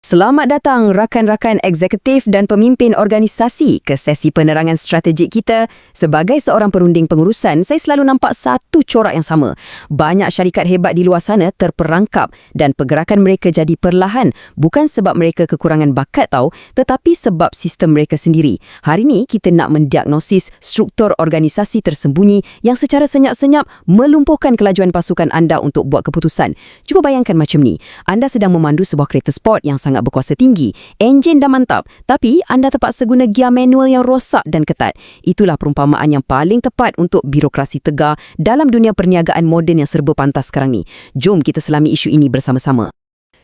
Selamat datang rakan-rakan eksekutif dan pemimpin organisasi ke sesi penerangan strategik kita. Sebagai seorang perunding pengurusan, saya selalu nampak satu corak yang sama. Banyak syarikat hebat di luar sana terperangkap dan pergerakan mereka jadi perlahan. Bukan sebab mereka kekurangan bakat tetapi sebab sistem mereka sendiri. Hari ini kita nak mendiagnosis struktur organisasi tersembunyi yang secara senyap-senyap melumpuhkan kelajuan pasukan anda untuk buat keputusan. Cuba bayangkan macam ni. Anda sedang memandu sebuah kereta sport yang sangat berkuasa tinggi. Enjin dah mantap, tapi anda terpaksa guna gear manual yang rosak dan ketat. Itulah perumpamaan yang paling tepat untuk birokrasi tegar dalam dunia perniagaan moden yang serba pantas sekarang ni. Jom kita selami isu ini bersama-sama.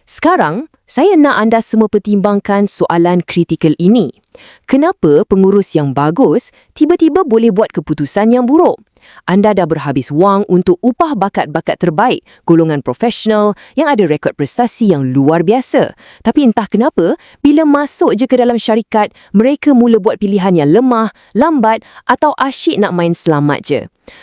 Sekarang, saya nak anda semua pertimbangkan soalan kritikal ini. Kenapa pengurus yang bagus tiba-tiba boleh buat keputusan yang buruk? Anda dah berhabis wang untuk upah bakat-bakat terbaik, golongan profesional yang ada rekod prestasi yang luar biasa. Tapi entah kenapa, bila masuk je ke dalam syarikat, mereka mula buat pilihan yang lemah, lambat atau asyik nak main selamat je.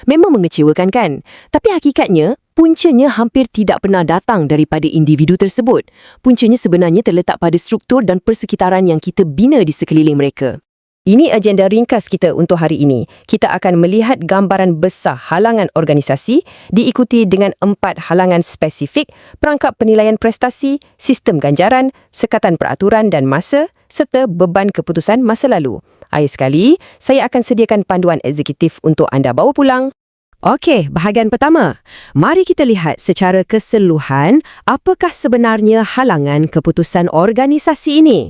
Memang mengecewakan kan? Tapi hakikatnya, puncanya hampir tidak pernah datang daripada individu tersebut. Puncanya sebenarnya terletak pada struktur dan persekitaran yang kita bina di sekeliling mereka. Ini agenda ringkas kita untuk hari ini. Kita akan melihat gambaran besar halangan organisasi diikuti dengan 4 halangan spesifik, perangkap penilaian prestasi, sistem ganjaran, sekatan peraturan dan masa, serta beban keputusan masa lalu. Akhir sekali, saya akan sediakan panduan eksekutif untuk anda bawa pulang. Okey, bahagian pertama. Mari kita lihat secara keseluruhan apakah sebenarnya halangan keputusan organisasi ini.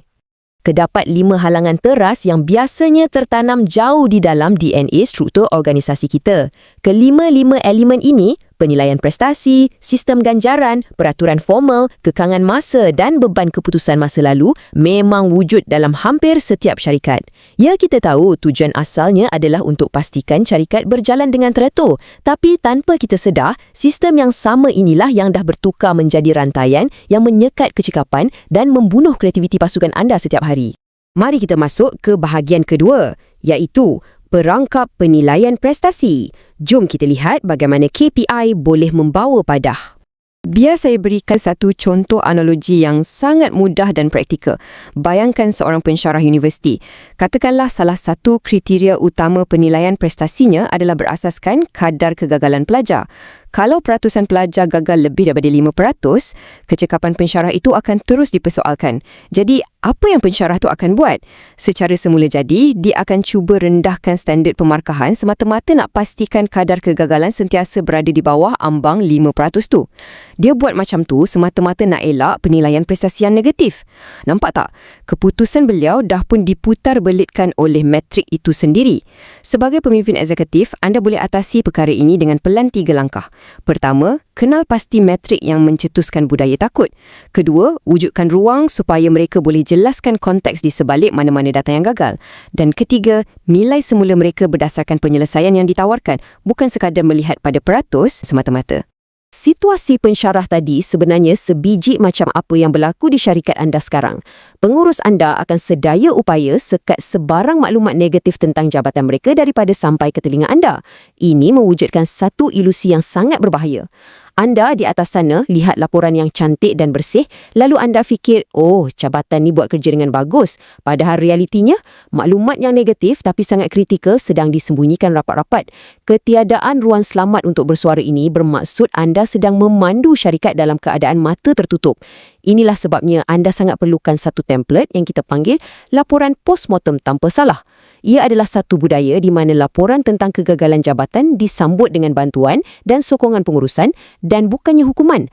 Terdapat 5 halangan teras yang biasanya tertanam jauh di dalam DNA struktur organisasi kita. Kelima-lima elemen ini, penilaian prestasi, sistem ganjaran, peraturan formal, kekangan masa dan beban keputusan masa lalu memang wujud dalam hampir setiap syarikat. Ya, kita tahu tujuan asalnya adalah untuk pastikan syarikat berjalan dengan teratur. Tapi tanpa kita sedar, sistem yang sama inilah yang dah bertukar menjadi rantaian yang menyekat kecekapan dan membunuh kreativiti pasukan anda setiap hari. Mari kita masuk ke bahagian kedua, iaitu perangkap penilaian prestasi. Jom kita lihat bagaimana KPI boleh membawa padah. Biar saya berikan satu contoh analogi yang sangat mudah dan praktikal. Bayangkan seorang pensyarah universiti. Katakanlah salah satu kriteria utama penilaian prestasinya adalah berasaskan kadar kegagalan pelajar. Kalau peratusan pelajar gagal lebih daripada 5%, kecekapan pensyarah itu akan terus dipersoalkan. Jadi, apa yang pensyarah itu akan buat? Secara semula jadi, dia akan cuba rendahkan standard pemarkahan semata-mata nak pastikan kadar kegagalan sentiasa berada di bawah ambang 5% tu. Dia buat macam tu semata-mata nak elak penilaian prestasi yang negatif. Nampak tak? Keputusan beliau dah pun diputar belitkan oleh metrik itu sendiri. Sebagai pemimpin eksekutif, anda boleh atasi perkara ini dengan pelan 3 langkah. Pertama, kenal pasti metrik yang mencetuskan budaya takut. Kedua, wujudkan ruang supaya mereka boleh jelaskan konteks di sebalik mana-mana data yang gagal. Dan ketiga, nilai semula mereka berdasarkan penyelesaian yang ditawarkan, bukan sekadar melihat pada peratus semata-mata. Situasi pensyarah tadi sebenarnya sebiji macam apa yang berlaku di syarikat anda sekarang. Pengurus anda akan sedaya upaya sekat sebarang maklumat negatif tentang jabatan mereka daripada sampai ke telinga anda. Ini mewujudkan satu ilusi yang sangat berbahaya. Anda di atas sana lihat laporan yang cantik dan bersih, lalu anda fikir, oh, jabatan ni buat kerja dengan bagus. Padahal realitinya, maklumat yang negatif tapi sangat kritikal sedang disembunyikan rapat-rapat. Ketiadaan ruang selamat untuk bersuara ini bermaksud anda sedang memandu syarikat dalam keadaan mata tertutup. Inilah sebabnya anda sangat perlukan satu template yang kita panggil laporan postmortem tanpa salah. Ia adalah satu budaya di mana laporan tentang kegagalan jabatan disambut dengan bantuan dan sokongan pengurusan dan bukannya hukuman.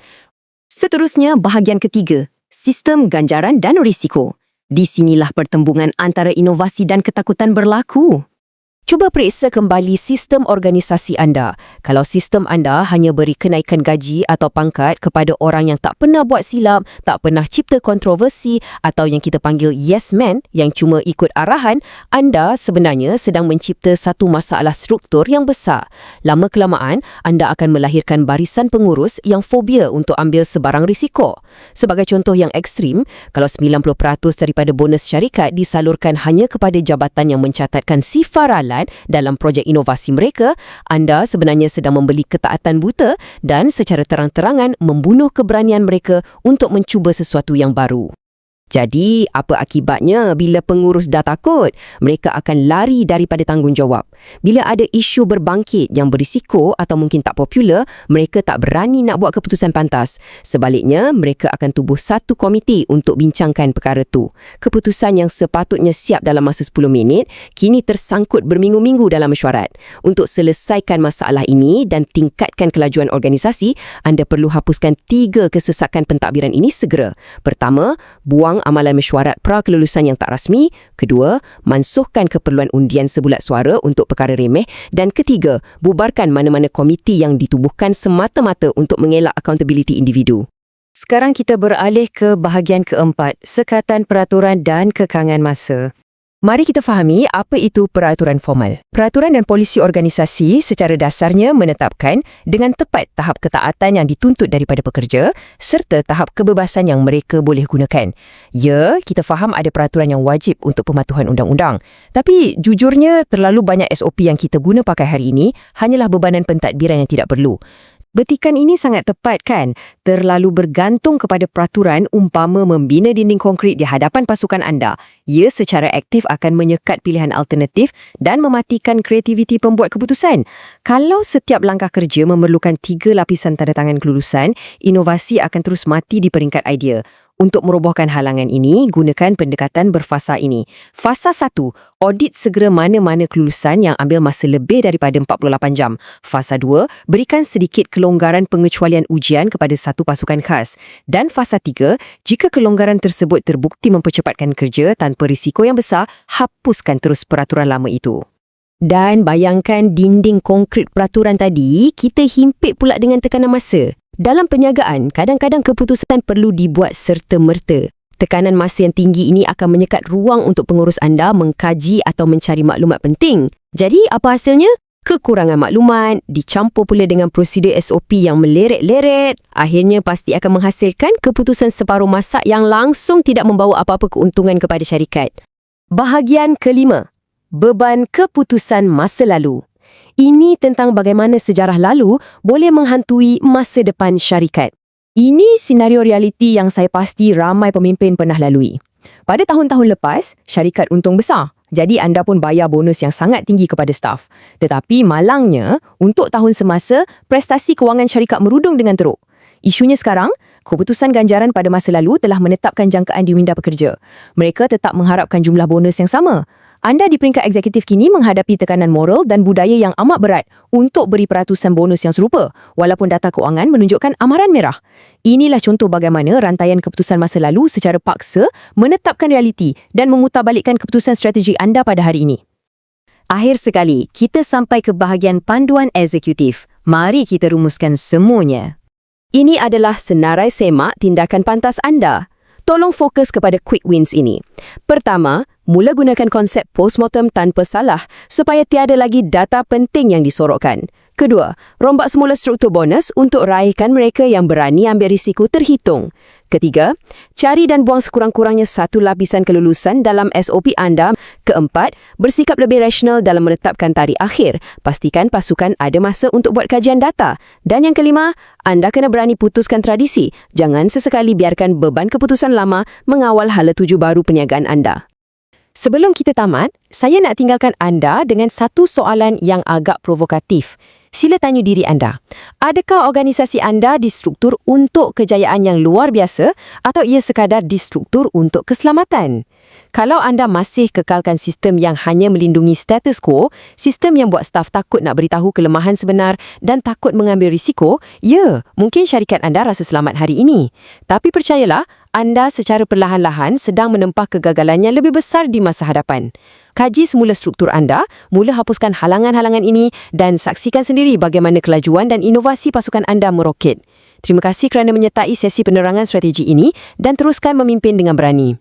Seterusnya, bahagian ketiga, sistem ganjaran dan risiko. Di sinilah pertembungan antara inovasi dan ketakutan berlaku. Cuba periksa kembali sistem organisasi anda. Kalau sistem anda hanya beri kenaikan gaji atau pangkat kepada orang yang tak pernah buat silap, tak pernah cipta kontroversi atau yang kita panggil yes man yang cuma ikut arahan, anda sebenarnya sedang mencipta satu masalah struktur yang besar. Lama-kelamaan, anda akan melahirkan barisan pengurus yang fobia untuk ambil sebarang risiko. Sebagai contoh yang ekstrim, kalau 90% daripada bonus syarikat disalurkan hanya kepada jabatan yang mencatatkan sifar ralat dalam projek inovasi mereka, anda sebenarnya sedang membeli ketaatan buta dan secara terang-terangan membunuh keberanian mereka untuk mencuba sesuatu yang baru. Jadi, apa akibatnya bila pengurus dah takut? Mereka akan lari daripada tanggungjawab. Bila ada isu berbangkit yang berisiko atau mungkin tak popular, mereka tak berani nak buat keputusan pantas. Sebaliknya, mereka akan tubuh satu komiti untuk bincangkan perkara tu. Keputusan yang sepatutnya siap dalam masa 10 minit, kini tersangkut berminggu-minggu dalam mesyuarat. Untuk selesaikan masalah ini dan tingkatkan kelajuan organisasi, anda perlu hapuskan 3 kesesakan pentadbiran ini segera. Pertama, buang amalan mesyuarat pra-kelulusan yang tak rasmi. Kedua, mansuhkan keperluan undian sebulat suara untuk perkara remeh. Dan ketiga, bubarkan mana-mana komiti yang ditubuhkan semata-mata untuk mengelak accountability individu. Sekarang kita beralih ke bahagian keempat, sekatan peraturan dan kekangan masa. Mari kita fahami apa itu peraturan formal. Peraturan dan polisi organisasi secara dasarnya menetapkan dengan tepat tahap ketaatan yang dituntut daripada pekerja serta tahap kebebasan yang mereka boleh gunakan. Ya, kita faham ada peraturan yang wajib untuk pematuhan undang-undang. Tapi jujurnya terlalu banyak SOP yang kita guna pakai hari ini hanyalah bebanan pentadbiran yang tidak perlu. Betikan ini sangat tepat kan? Terlalu bergantung kepada peraturan umpama membina dinding konkrit di hadapan pasukan anda. Ia secara aktif akan menyekat pilihan alternatif dan mematikan kreativiti pembuat keputusan. Kalau setiap langkah kerja memerlukan 3 lapisan tanda tangan kelulusan, inovasi akan terus mati di peringkat idea. Untuk merobohkan halangan ini, gunakan pendekatan berfasa ini. Fasa 1, audit segera mana-mana kelulusan yang ambil masa lebih daripada 48 jam. Fasa 2, berikan sedikit kelonggaran pengecualian ujian kepada satu pasukan khas. Dan fasa 3, jika kelonggaran tersebut terbukti mempercepatkan kerja tanpa risiko yang besar, hapuskan terus peraturan lama itu. Dan bayangkan dinding konkrit peraturan tadi, kita himpit pula dengan tekanan masa. Dalam perniagaan, kadang-kadang keputusan perlu dibuat serta-merta. Tekanan masa yang tinggi ini akan menyekat ruang untuk pengurus anda mengkaji atau mencari maklumat penting. Jadi, apa hasilnya? Kekurangan maklumat, dicampur pula dengan prosedur SOP yang meleret-leret, akhirnya pasti akan menghasilkan keputusan separuh masa yang langsung tidak membawa apa-apa keuntungan kepada syarikat. Bahagian kelima, beban keputusan masa lalu. Ini tentang bagaimana sejarah lalu boleh menghantui masa depan syarikat. Ini senario realiti yang saya pasti ramai pemimpin pernah lalui. Pada tahun-tahun lepas, syarikat untung besar. Jadi anda pun bayar bonus yang sangat tinggi kepada staf. Tetapi malangnya, untuk tahun semasa, prestasi kewangan syarikat merudung dengan teruk. Isunya sekarang, keputusan ganjaran pada masa lalu telah menetapkan jangkaan di minda pekerja. Mereka tetap mengharapkan jumlah bonus yang sama. Anda di peringkat eksekutif kini menghadapi tekanan moral dan budaya yang amat berat untuk beri peratusan bonus yang serupa, walaupun data kewangan menunjukkan amaran merah. Inilah contoh bagaimana rantaian keputusan masa lalu secara paksa menetapkan realiti dan memutarbalikkan keputusan strategi anda pada hari ini. Akhir sekali, kita sampai ke bahagian panduan eksekutif. Mari kita rumuskan semuanya. Ini adalah senarai semak tindakan pantas anda. Tolong fokus kepada quick wins ini. Pertama, mula gunakan konsep postmortem tanpa salah supaya tiada lagi data penting yang disorokkan. Kedua, rombak semula struktur bonus untuk raihkan mereka yang berani ambil risiko terhitung. Ketiga, cari dan buang sekurang-kurangnya 1 lapisan kelulusan dalam SOP anda. Keempat, bersikap lebih rasional dalam menetapkan tarikh akhir. Pastikan pasukan ada masa untuk buat kajian data. Dan yang kelima, anda kena berani putuskan tradisi. Jangan sesekali biarkan beban keputusan lama mengawal hala tuju baru perniagaan anda. Sebelum kita tamat, saya nak tinggalkan anda dengan satu soalan yang agak provokatif. Sila tanya diri anda, adakah organisasi anda distruktur untuk kejayaan yang luar biasa atau ia sekadar distruktur untuk keselamatan? Kalau anda masih kekalkan sistem yang hanya melindungi status quo, sistem yang buat staf takut nak beritahu kelemahan sebenar dan takut mengambil risiko, ya, mungkin syarikat anda rasa selamat hari ini. Tapi percayalah, anda secara perlahan-lahan sedang menempah kegagalan yang lebih besar di masa hadapan. Kaji semula struktur anda, mula hapuskan halangan-halangan ini dan saksikan sendiri bagaimana kelajuan dan inovasi pasukan anda meroket. Terima kasih kerana menyertai sesi penerangan strategi ini dan teruskan memimpin dengan berani.